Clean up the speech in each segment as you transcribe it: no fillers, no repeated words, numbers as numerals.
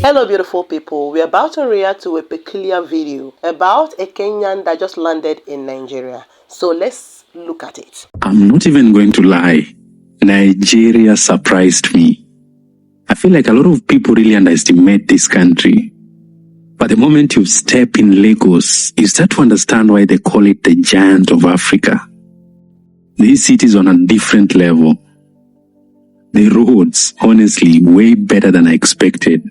Hello beautiful people, we're about to react to a peculiar video about a Kenyan that just landed in Nigeria. So let's look at it. I'm not even going to lie, Nigeria surprised me. I feel like a lot of people really underestimate this country. But the moment you step in Lagos, you start to understand why they call it the giant of Africa. This city is on a different level. The roads, honestly, way better than I expected.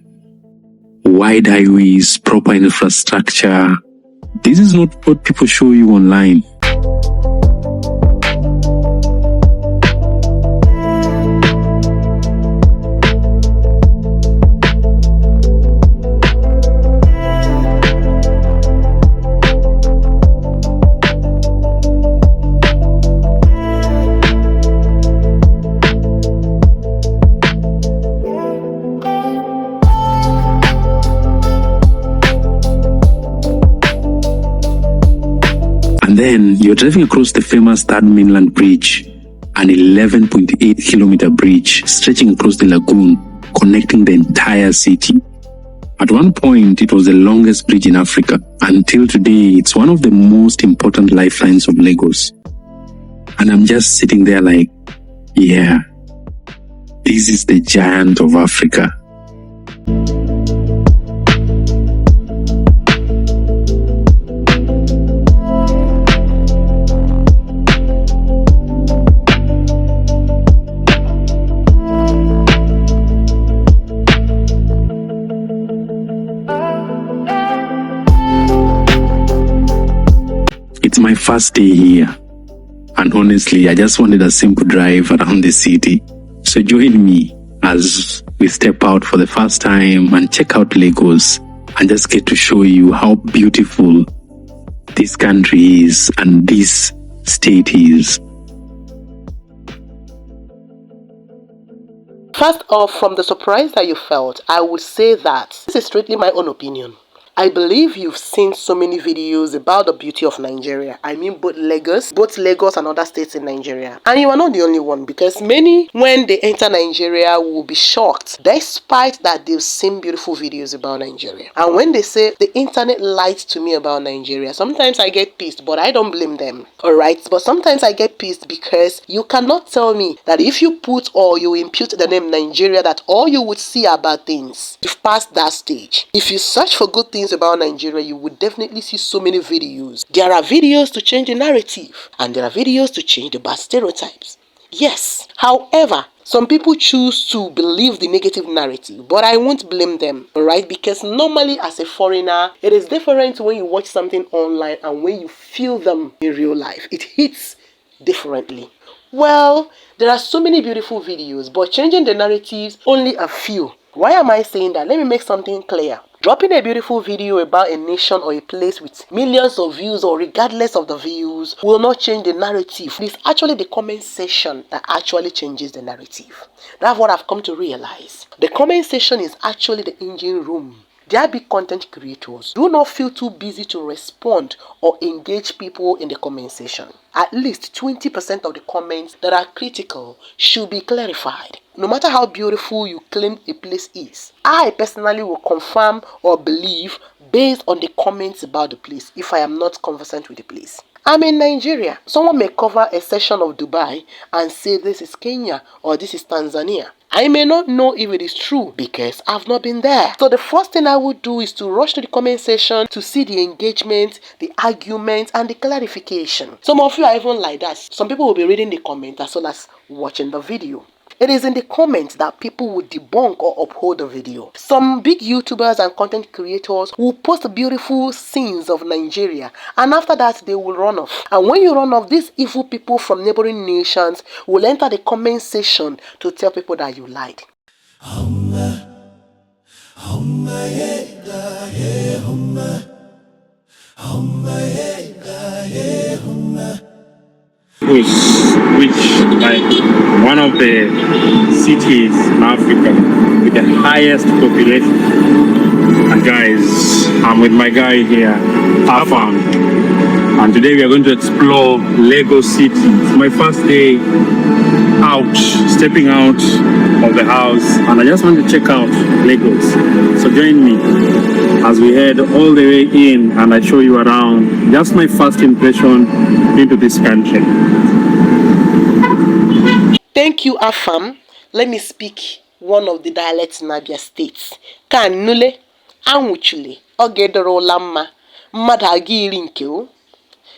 Wide highways, proper infrastructure. This is not what people show you online. And then you're driving across the famous Third Mainland Bridge, an 11.8 kilometer bridge stretching across the lagoon, connecting the entire city. At one point, it was the longest bridge in Africa. Until today, it's one of the most important lifelines of Lagos. And I'm just sitting there like, yeah, this is the giant of Africa. It's my first day here, and honestly, I just wanted a simple drive around the city. So join me as we step out for the first time and check out Lagos and just get to show you how beautiful this country is and this state is. First off, from the surprise that you felt, I would say that this is strictly my own opinion. I believe you've seen so many videos about the beauty of Nigeria. I mean both Lagos and other states in Nigeria. And you are not the only one, because many, when they enter Nigeria, will be shocked despite that they've seen beautiful videos about Nigeria. And when they say the internet lied to me about Nigeria, sometimes I get pissed, but I don't blame them. Alright, but sometimes I get pissed because you cannot tell me that if you put or you impute the name Nigeria, that all you would see are bad things. You've passed that stage. If you search for good things about Nigeria, you would definitely see so many videos. There are videos to change the narrative, and there are videos to change the bad stereotypes. Yes, however, some people choose to believe the negative narrative, but I won't blame them, alright? Because normally as a foreigner, it is different when you watch something online and when you feel them in real life. It hits differently. Well, there are so many beautiful videos, but changing the narratives, only a few. Why am I saying that? Let me make something clear. Dropping a beautiful video about a nation or a place with millions of views, or regardless of the views, will not change the narrative. It is actually the comment section that actually changes the narrative. That's what I've come to realize. The comment section is actually the engine room. Dear big content creators, do not feel too busy to respond or engage people in the comment section. At least 20% of the comments that are critical should be clarified. No matter how beautiful you claim a place is, I personally will confirm or believe based on the comments about the place if I am not conversant with the place. I'm in Nigeria. Someone may cover a section of Dubai and say this is Kenya or this is Tanzania. I may not know if it is true because I've not been there. So the first thing I would do is to rush to the comment section to see the engagement, the argument, and the clarification. Some of you are even like that. Some people will be reading the comment as well as watching the video. It is in the comments that people will debunk or uphold the video. Some big YouTubers and content creators will post beautiful scenes of Nigeria, and after that they will run off. And when you run off, these evil people from neighboring nations will enter the comment section to tell people that you lied. Which like one of the cities in Africa with the highest population. And guys, I'm with my guy here, Afam. And today we are going to explore Lagos City. It's my first day out, stepping out of the house, and I just want to check out Lagos. So join me as we head all the way in and I show you around. Just my first impression into this country. Thank you, Afam. Let me speak one of the dialects in Abia State. Ka nule, anwuchule, ogedoro lamma, mmadụ aga iri nke o.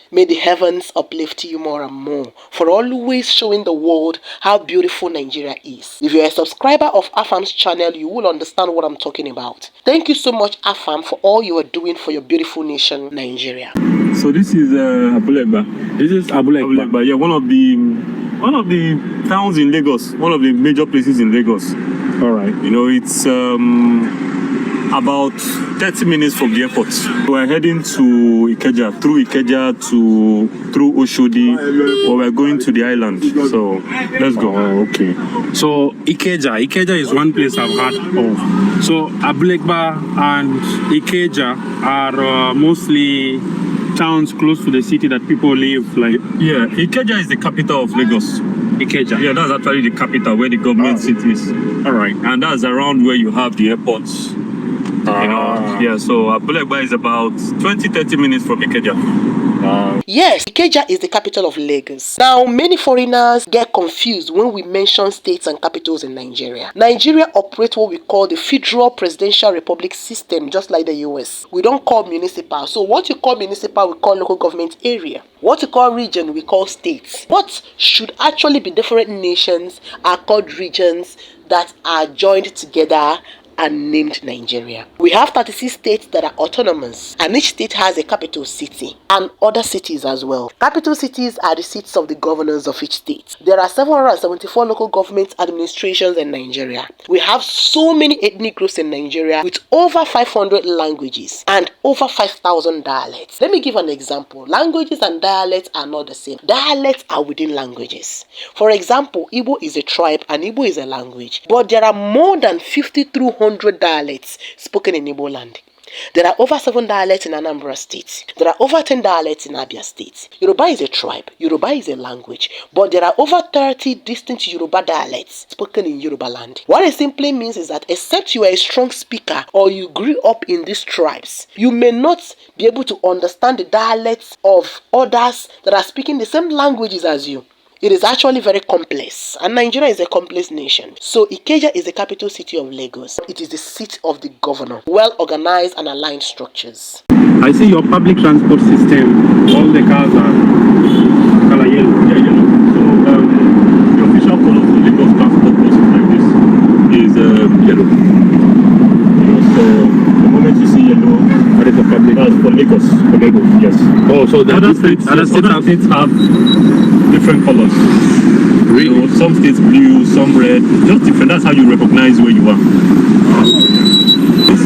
May the heavens uplift you more and more for always showing the world how beautiful Nigeria is. If you're a subscriber of Afam's channel, you will understand what I'm talking about. Thank you so much, Afam, for all you are doing for your beautiful nation, Nigeria. So this is Abulegba. This is Abulegba. Yeah, one of the towns in Lagos, one of the major places in Lagos. All right. You know, it's about 30 minutes from the airport. We're heading to Ikeja, through Oshodi, or we're going to the island. So let's go. Oh, okay. So Ikeja is one place I've heard of. So Abulegba and Ikeja are mostly towns close to the city that people live. Like, yeah, Ikeja is the capital of Lagos. Ikeja. Yeah, that's actually the capital where the government city is. All right. And that's around where you have the airports. You know, yeah, so Abulegba is about 20-30 minutes from Ikeja. Yes, Ikeja is the capital of Lagos. Now, many foreigners get confused when we mention states and capitals in Nigeria. Nigeria operates what we call the Federal Presidential Republic system, just like the US. We don't call municipal. So what you call municipal, we call local government area. What you call region, we call states. What should actually be different nations are called regions that are joined together and named Nigeria. We have 36 states that are autonomous, and each state has a capital city and other cities as well. Capital cities are the seats of the governors of each state. There are 774 local government administrations in Nigeria. We have so many ethnic groups in Nigeria with over 500 languages and over 5,000 dialects. Let me give an example. Languages and dialects are not the same. Dialects are within languages. For example, Igbo is a tribe and Igbo is a language, but there are more than 5,300 dialects spoken in Igbo land. There are over 7 dialects in Anambra State. There are over 10 dialects in Abia State. Yoruba is a tribe. Yoruba is a language. But there are over 30 distinct Yoruba dialects spoken in Yoruba land. What it simply means is that except you are a strong speaker or you grew up in these tribes, you may not be able to understand the dialects of others that are speaking the same languages as you. It is actually very complex, and Nigeria is a complex nation. So Ikeja is the capital city of Lagos. It is the seat of the governor. Well organized and aligned structures. I see your public transport system. All the cars are color yellow. Yeah, yellow. So the official color for Lagos transport buses like this is yellow. You know, so the moment you see yellow, that is the public. That's for Lagos. For Lagos, yes. Oh, so the other states have different colors. Really? You know, some states blue, some red, just different. That's how you recognize where you are. These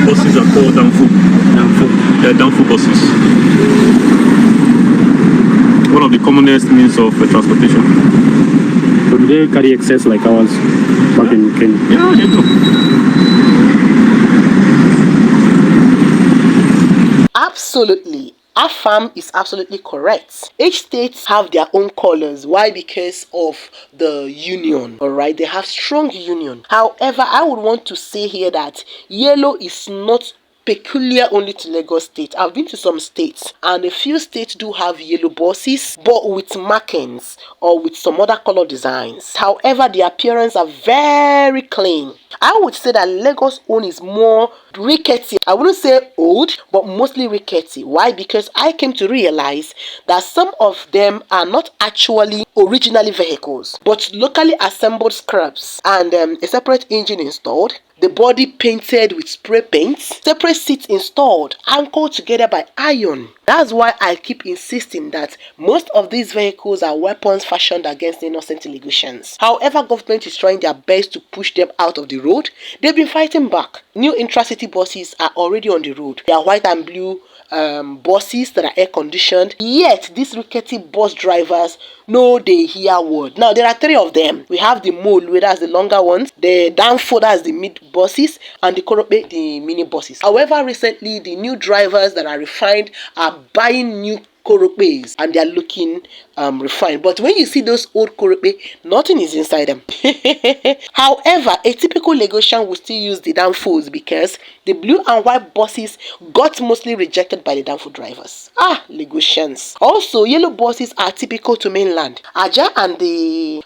buses are called Danfo buses. One of the commonest means of transportation. So do they carry excess like ours back in Kenya? Yeah, they do. Absolutely. Afam is absolutely correct. Each state have their own colors. Why? Because of the union. Alright, they have strong union. However, I would want to say here that yellow is not peculiar only to Lagos State. I've been to some states, and a few states do have yellow buses, but with markings or with some other color designs. However, the appearance are very clean. I would say that Lagos own is more rickety. I wouldn't say old, but mostly rickety. Why? Because I came to realize that some of them are not actually originally vehicles, but locally assembled scraps and a separate engine installed, the body painted with spray paint, separate seats installed, anchored together by iron. That's why I keep insisting that most of these vehicles are weapons fashioned against innocent Lagosians. However, government is trying their best to push them out of the road. They've been fighting back. New intracity buses are already on the road. They are white and blue buses that are air conditioned. Yet these rickety bus drivers no dey hear word. Now there are three of them. We have the mole, where that's the longer ones, the danfo, that's the mid buses, and the korope, the mini buses. However, recently the new drivers that are refined are buying new koropes and they are looking refined. But when you see those old korope, nothing is inside them. However, a typical Lagosian will still use the danfos because the blue and white buses got mostly rejected by the danfo drivers. Lagosians. Also, yellow buses are typical to mainland. Aja and the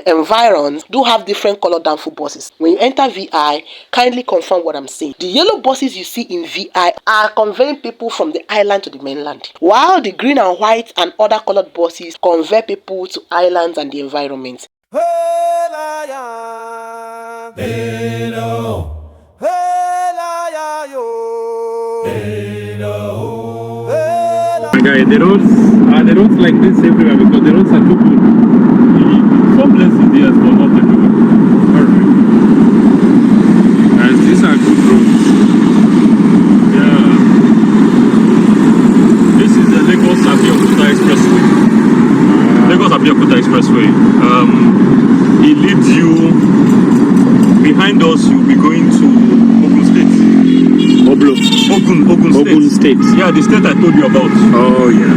environs do have different colored danfo buses. When you enter VI, kindly confirm what I'm saying. The yellow buses you see in VI are conveying people from the island to the mainland, while the green and white and other colored buses convey people to islands and the environment. My guy, the roads like this everywhere because the roads are too good. Some places yes, but not everywhere. Alright. Guys, these are good roads. Yeah. This is the Lagos-Abeokuta Expressway. Lagos-Abeokuta Expressway. It leads you behind us. You'll be going to Ogun State. Ogun State. Ogun State. Yeah, the state I told you about. Oh yeah.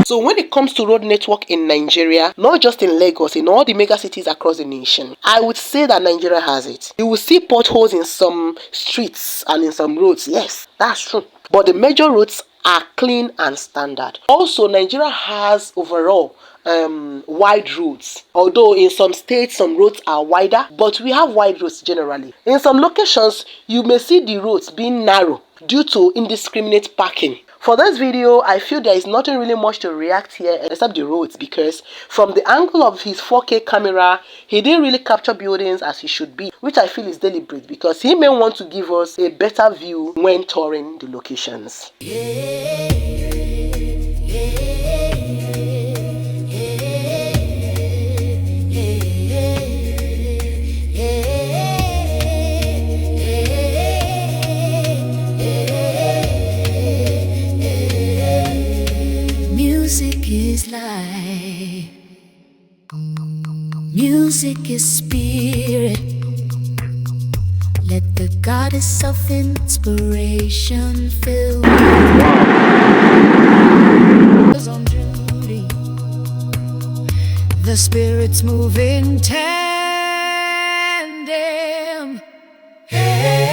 So when it comes to road network in Nigeria, not just in Lagos, in all the mega cities across the nation, I would say that Nigeria has it. You will see potholes in some streets and in some roads. Yes, that's true. But the major roads are clean and standard. Also, Nigeria has overall wide roads. Although in some states some roads are wider, but we have wide roads generally. In some locations, you may see the roads being narrow due to indiscriminate parking. For this video, I feel there is nothing really much to react here except the roads, because from the angle of his 4K camera, he didn't really capture buildings as he should be, which I feel is deliberate because he may want to give us a better view when touring the locations. Music is life. Music is spirit. Let the goddess of inspiration fill on duty. The spirits move in tandem. Hey.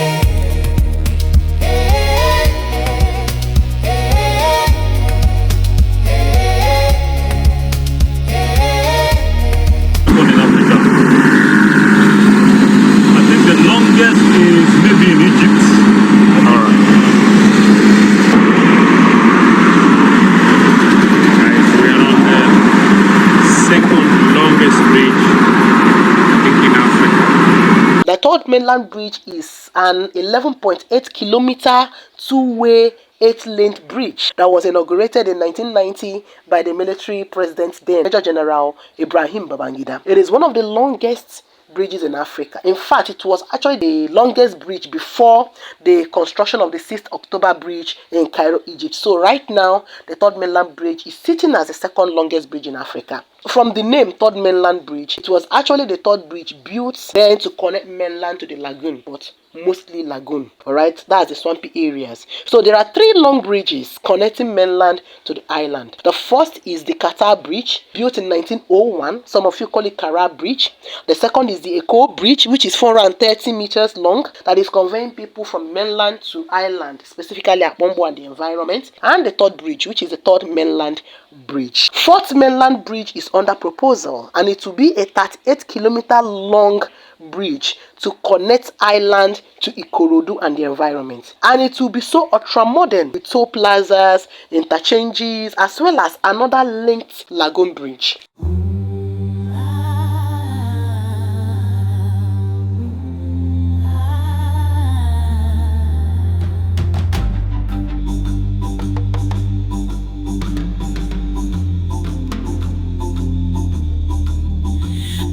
The third mainland bridge is an 11.8 kilometer two-way 8-lane bridge that was inaugurated in 1990 by the military president then, Major General Ibrahim Babangida. It is one of the longest bridges in Africa. In fact, it was actually the longest bridge before the construction of the 6th October Bridge in Cairo, Egypt. So right now, the Third Mainland Bridge is sitting as the second longest bridge in Africa. From the name Third Mainland Bridge, it was actually the third bridge built then to connect mainland to the lagoon, but mostly lagoon. Alright, that's the swampy areas. So there are three long bridges connecting mainland to the island. The first is the Qatar Bridge, built in 1901. Some of you call it Kara Bridge. The second is the Eko Bridge, which is 430 meters long, that is conveying people from mainland to island, specifically Akbombo and the environment. And the third bridge, which is the Third Mainland Bridge. Fourth Mainland Bridge is under proposal, and it will be a 38-kilometer long bridge to connect island to Ikorodu and the environment. And it will be so ultra-modern with toll plazas, interchanges, as well as another linked lagoon bridge.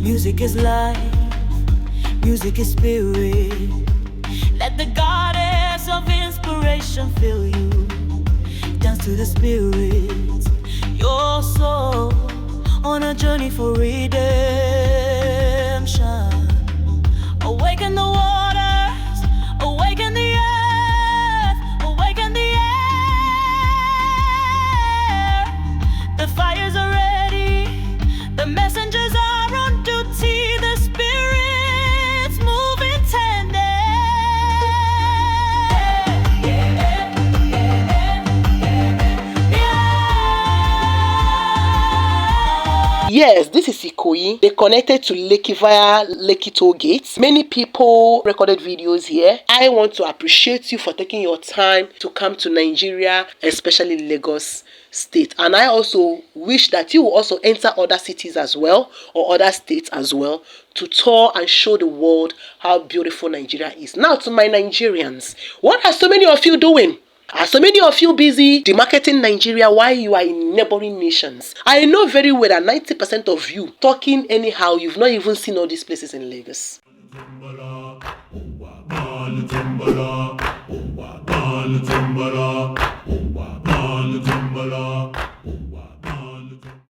Music is life, music is spirit. Let the God inspiration fill you. Dance to the spirit, your soul on a journey for redemption. Awaken the waters, awaken the earth, awaken the air. The fires are ready, the messengers are on duty, the spirits move in tandem. Yes, this is Ikoyi. They connected to Lekki via Lekki toll gates. Many people recorded videos here. I want to appreciate you for taking your time to come to Nigeria, especially Lagos State. And I also wish that you will also enter other cities as well, or other states as well, to tour and show the world how beautiful Nigeria is. Now to my Nigerians, what are so many of you doing? Are so many of you busy demarketing Nigeria while you are in neighboring nations? I know very well that 90% of you talking anyhow, you've not even seen all these places in Lagos.